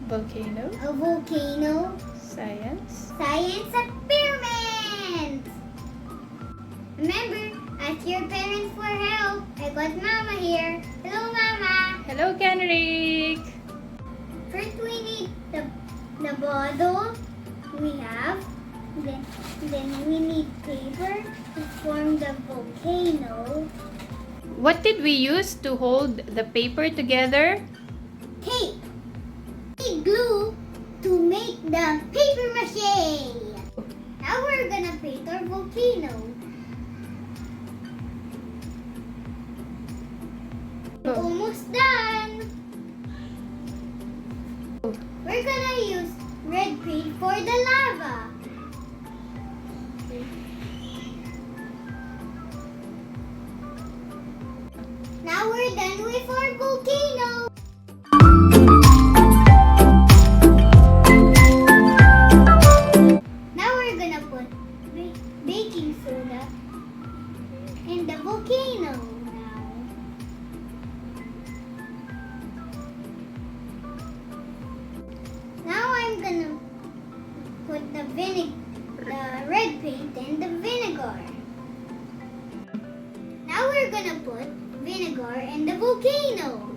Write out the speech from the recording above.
Volcano. A volcano. Science. Science experiment. Remember, ask your parents for help. I got Mama here. Hello, Mama. Hello, Kenrick. First, we need the bottle we have. Then we need paper to form the volcano. What did we use to hold the paper together? Tape. We need glue to make the paper mache. Now we're gonna paint our volcano. Almost done. We're gonna use red paint for the lava. Now we're done with our volcano. Now we're gonna put baking soda in the volcano now. Now I'm gonna put the red paint in the vinegar. Now we're gonna put vinegar in the volcano.